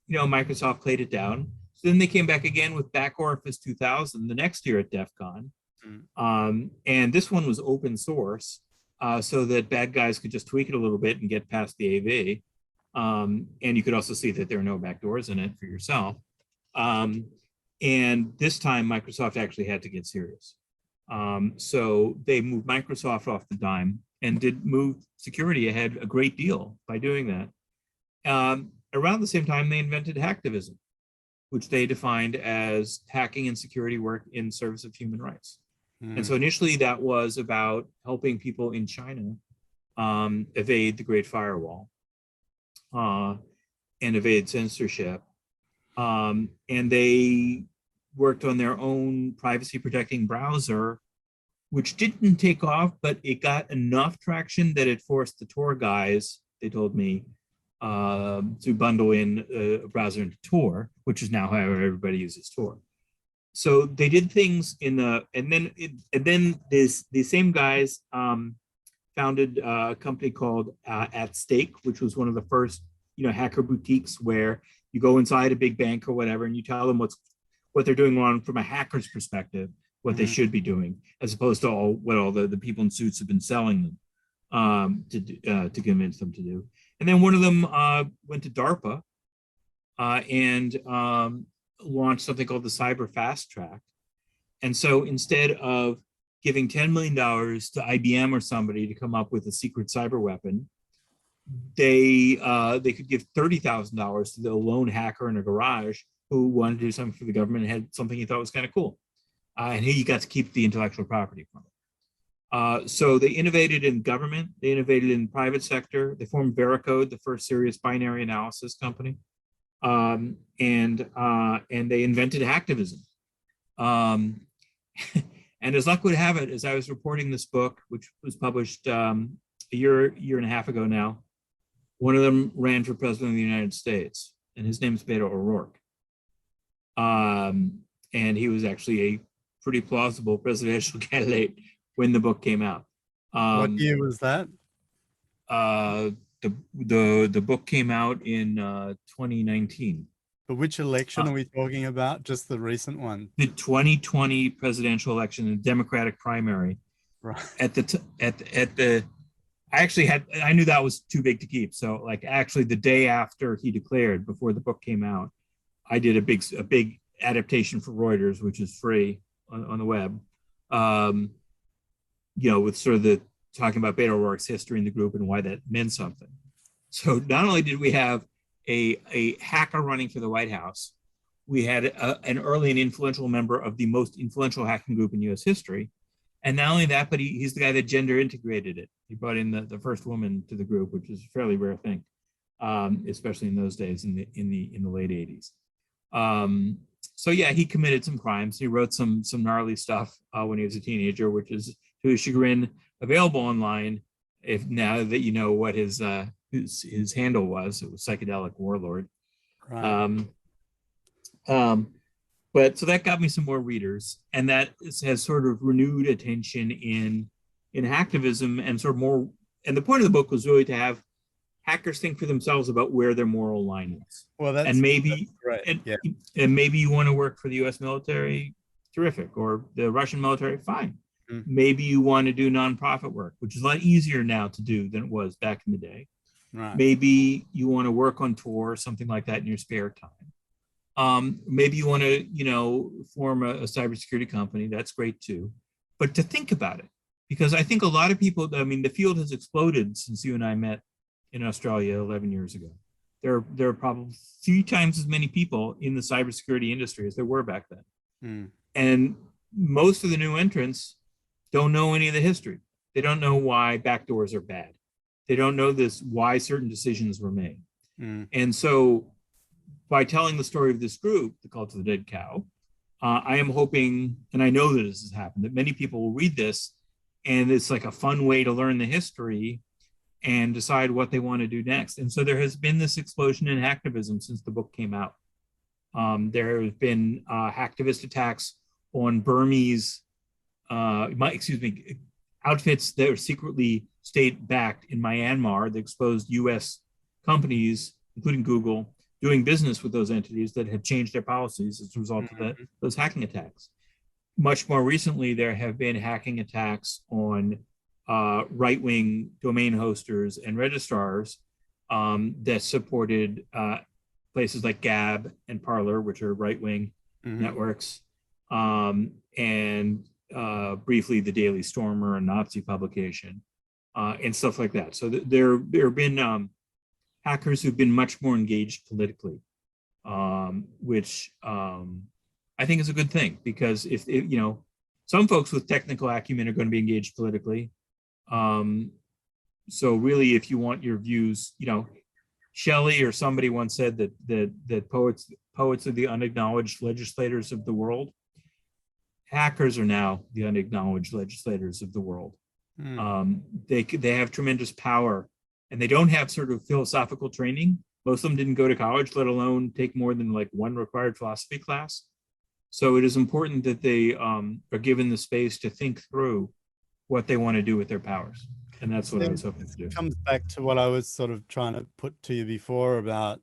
you know, Microsoft played it down. So then they came back again with Back Orifice 2000 the next year at DEF CON. And this one was open source, so that bad guys could just tweak it a little bit and get past the AV. And you could also see that there are no backdoors in it for yourself. And this time Microsoft actually had to get serious. So they moved Microsoft off the dime and did move security ahead a great deal by doing that. Around the same time, they invented hacktivism, which they defined as hacking and security work in service of human rights. And so initially that was about helping people in China evade the Great Firewall. And evade censorship. And they worked on their own privacy protecting browser, which didn't take off, but it got enough traction that it forced the Tor guys, they told me, to bundle in a browser into Tor, which is now how everybody uses Tor. So they did things in the, and then these same guys founded a company called At Stake, which was one of the first, you know, hacker boutiques where you go inside a big bank or whatever and you tell them what they're doing wrong from a hacker's perspective, what they should be doing, as opposed to what all the people in suits have been selling them to convince them to do. And then one of them went to DARPA and launched something called the Cyber Fast Track. And so instead of giving $10 million to IBM or somebody to come up with a secret cyber weapon, they could give $30,000 to the lone hacker in a garage who wanted to do something for the government and had something he thought was kind of cool. And he got to keep the intellectual property from it. So they innovated in government, they innovated in private sector, they formed Veracode, the first serious binary analysis company. And they invented hacktivism. And as luck would have it, as I was reporting this book, which was published a year and a half ago now, one of them ran for president of the United States, and his name is Beto O'Rourke. And he was actually a pretty plausible presidential candidate when the book came out. What year was that? The book came out in 2019. But which election are we talking about? Just the recent one? The 2020 presidential election, the Democratic primary. Right. I knew that was too big to keep. So like actually the day after he declared, before the book came out, I did a big adaptation for Reuters, which is free on the web. You know, with sort of the talking about Beto O'Rourke's history in the group and why that meant something. So not only did we have a hacker running for the White House, we had an early and influential member of the most influential hacking group in US history. And not only that, but he's the guy that gender integrated it. He brought in the first woman to the group, which is a fairly rare thing, especially in those days in the late 80s. So yeah, he committed some crimes. He wrote some gnarly stuff when he was a teenager, which is, to his chagrin, available online. If now that you know what his handle was, it was Psychedelic Warlord. Right. But so that got me some more readers, and that has sort of renewed attention in hacktivism and sort of more. And the point of the book was really to have hackers think for themselves about where their moral line was. Well, that's right. And, Yeah. and maybe you want to work for the U.S. military, terrific, or the Russian military, fine. Maybe you want to do nonprofit work, which is a lot easier now to do than it was back in the day. Right. Maybe you want to work on tour, something like that in your spare time. Maybe you want to, form a cybersecurity company. That's great too. But to think about it, because I think a lot of people, the field has exploded since you and I met in Australia 11 years ago. There are probably 3 times as many people in the cybersecurity industry as there were back then. And most of the new entrants don't know any of the history. They don't know why backdoors are bad. They don't know why certain decisions were made. And so by telling the story of this group, the Cult of the Dead Cow, I am hoping, and I know that this has happened, that many people will read this, and it's like a fun way to learn the history and decide what they want to do next. And so there has been this explosion in hacktivism since the book came out. There have been hacktivist attacks on Burmese, outfits that are secretly state-backed in Myanmar that exposed U.S. companies, including Google, doing business with those entities that have changed their policies as a result of those hacking attacks. Much more recently, there have been hacking attacks on right-wing domain hosters and registrars that supported places like Gab and Parler, which are right-wing networks, and briefly the Daily Stormer, a Nazi publication, and stuff like that. So there have been hackers who've been much more engaged politically, which I think is a good thing, because if some folks with technical acumen are going to be engaged politically. So really, if you want your views, Shelley or somebody once said that poets are the unacknowledged legislators of the world. Hackers are now the unacknowledged legislators of the world. They have tremendous power, and they don't have sort of philosophical training. Most of them didn't go to college, let alone take more than like one required philosophy class. So it is important that they are given the space to think through what they want to do with their powers. And that's what I was hoping to do. It comes back to what I was sort of trying to put to you before about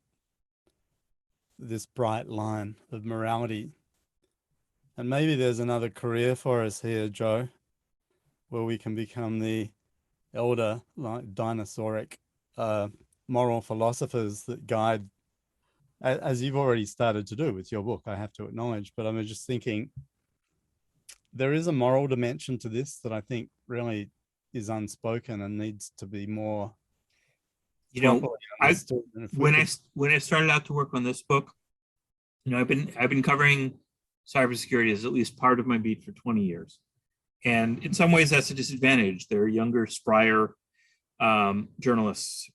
this bright line of morality. And maybe there's another career for us here, Joe, where we can become the elder, like dinosauric moral philosophers that guide, as you've already started to do with your book, I have to acknowledge. But I'm just thinking, there is a moral dimension to this that I think really is unspoken and needs to be more. When I started out to work on this book, I've been covering cybersecurity as at least part of my beat for 20 years. And in some ways that's a disadvantage. There are younger, sprier journalists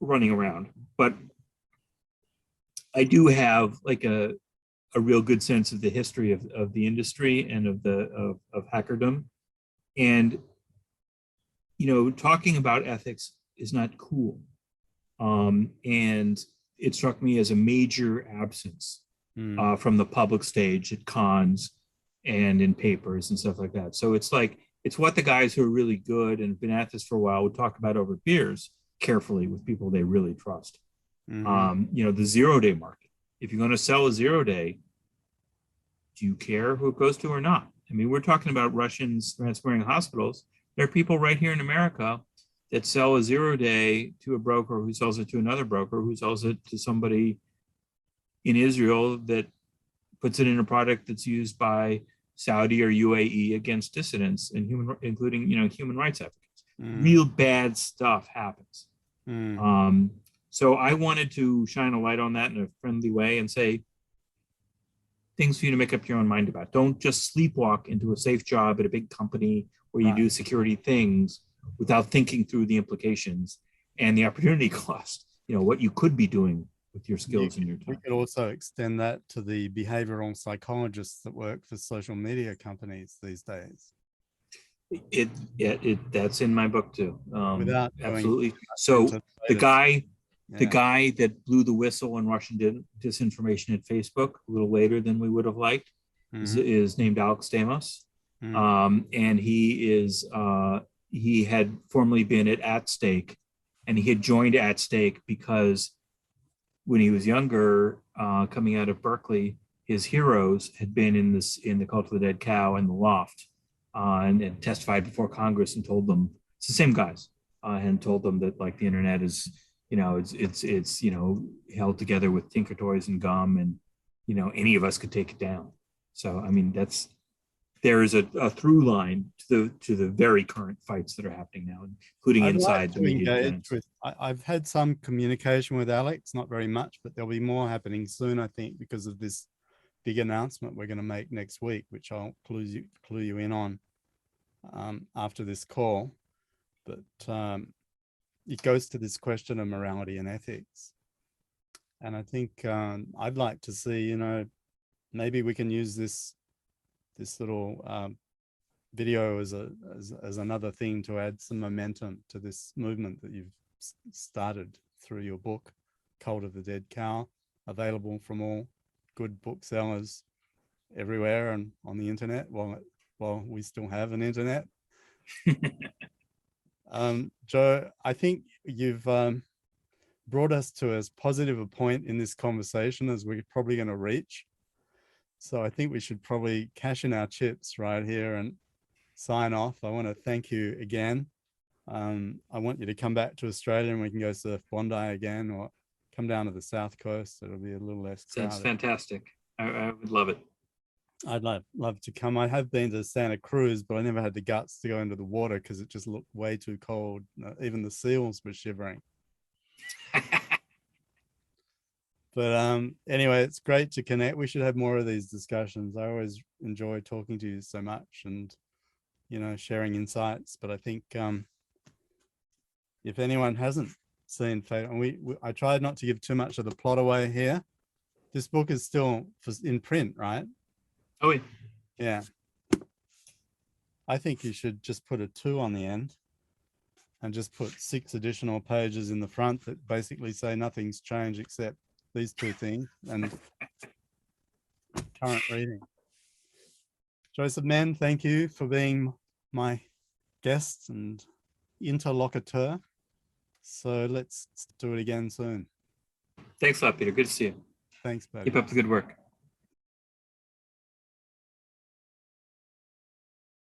running around, but I do have like a real good sense of the history of the industry and of hackerdom. And, talking about ethics is not cool. And it struck me as a major absence from the public stage at cons and in papers and stuff like that. So it's what the guys who are really good and have been at this for a while would talk about over beers carefully with people they really trust. The 0-day market. If you're going to sell a 0-day, do you care who it goes to or not? I mean, we're talking about Russians transferring hospitals. There are people right here in America that sell a 0-day to a broker who sells it to another broker who sells it to somebody in Israel that puts it in a product that's used by Saudi or UAE against dissidents and including human rights advocates. Real bad stuff happens. So I wanted to shine a light on that in a friendly way and say things for you to make up your own mind about. Don't just sleepwalk into a safe job at a big company where you do security things without thinking through the implications and the opportunity cost, what you could be doing with your skills and your time. We could also extend that to the behavioral psychologists that work for social media companies these days. That's in my book too. Without absolutely. So the guy The guy that blew the whistle on Russian disinformation at Facebook a little later than we would have liked is named Alex Stamos. And he had formerly been at Stake, and he had joined at Stake because when he was younger, coming out of Berkeley, his heroes had been in the Cult of the Dead Cow and the Loft, and testified before Congress and told them it's the same guys, and told them that like the internet is, it's held together with Tinker Toys and gum, and any of us could take it down. So I mean there is a through line to the very current fights that are happening now, including inside the media. I've had some communication with Alex, not very much, but there'll be more happening soon, I think, because of this big announcement we're going to make next week, which I'll clue you in on after this call. But it goes to this question of morality and ethics. And I think I'd like to see, maybe we can use this little video as another thing to add some momentum to this movement that you've started through your book, Cult of the Dead Cow, available from all good booksellers everywhere and on the internet while we still have an internet. Joe, I think you've brought us to as positive a point in this conversation as we're probably going to reach. So I think we should probably cash in our chips right here and sign off. I want to thank you again. I want you to come back to Australia and we can go surf Bondi again, or come down to the South Coast. It'll be a little less crowded. Sounds fantastic. I would love it. I'd love to come. I have been to Santa Cruz, but I never had the guts to go into the water because it just looked way too cold. Even the seals were shivering. But anyway, it's great to connect. We should have more of these discussions. I always enjoy talking to you so much and, sharing insights. But I think if anyone hasn't seen Fate, and I tried not to give too much of the plot away here. This book is still in print, right? Oh, yeah. Yeah. I think you should just put a 2 on the end and just put 6 additional pages in the front that basically say nothing's changed except these 2 things and current reading. Joesph Menn, thank you for being my guest and interlocutor. So let's do it again soon. Thanks a lot, Peter. Good to see you. Thanks, buddy. Keep up the good work.